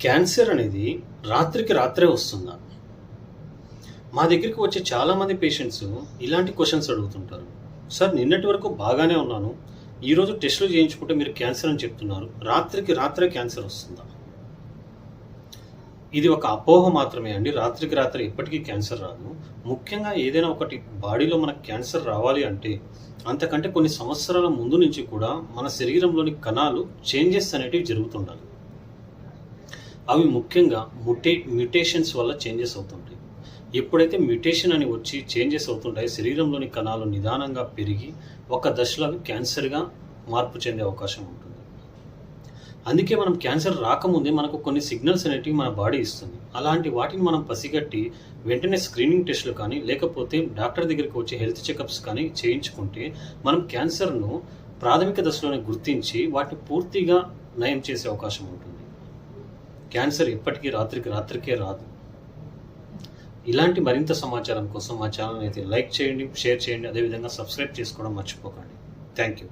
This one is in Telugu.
క్యాన్సర్ అనేది రాత్రికి రాత్రే వస్తుందా? మా దగ్గరికి వచ్చే చాలామంది పేషెంట్స్ ఇలాంటి క్వెషన్స్ అడుగుతుంటారు. సార్, నిన్నటి వరకు బాగానే ఉన్నాను. ఈరోజు టెస్టులు చేయించుకుంటే మీరు క్యాన్సర్ అని చెప్తున్నారు. రాత్రికి రాత్రే క్యాన్సర్ వస్తుందా? ఇది ఒక అపోహ మాత్రమే అండి. రాత్రికి రాత్రి ఎప్పటికీ క్యాన్సర్ రాదు. ముఖ్యంగా ఏదైనా ఒకటి బాడీలో మనకు క్యాన్సర్ రావాలి అంటే అంతకంటే కొన్ని సంవత్సరాల ముందు నుంచి కూడా మన శరీరంలోని కణాలు చేంజెస్ అనేటివి జరుగుతుండాలి. అవి ముఖ్యంగా మ్యుటేషన్స్ వల్ల చేంజెస్ అవుతుంటాయి. ఎప్పుడైతే మ్యుటేషన్ అని వచ్చి చేంజెస్ అవుతుంటాయో శరీరంలోని కణాలు నిదానంగా పెరిగి ఒక దశలో అవి క్యాన్సర్గా మార్పు చెందే అవకాశం ఉంటుంది. అందుకే మనం క్యాన్సర్ రాకముందే మనకు కొన్ని సిగ్నల్స్ అనేటివి మన బాడీ ఇస్తుంది. అలాంటి వాటిని మనం పసిగట్టి వెంటనే స్క్రీనింగ్ టెస్టులు కానీ లేకపోతే డాక్టర్ దగ్గరికి వచ్చి హెల్త్ చెకప్స్ కానీ చేయించుకుంటే మనం క్యాన్సర్ను ప్రాథమిక దశలోనే గుర్తించి వాటిని పూర్తిగా నయం చేసే అవకాశం ఉంటుంది. క్యాన్సర్ ఎప్పటికీ రాత్రికి రాత్రికే రాదు. ఇలాంటి మరింత సమాచారం కోసం మా ఛానల్ అయితే లైక్ చేయండి, షేర్ చేయండి, అదేవిధంగా సబ్స్క్రైబ్ చేసుకోవడం మర్చిపోకండి. Thank you.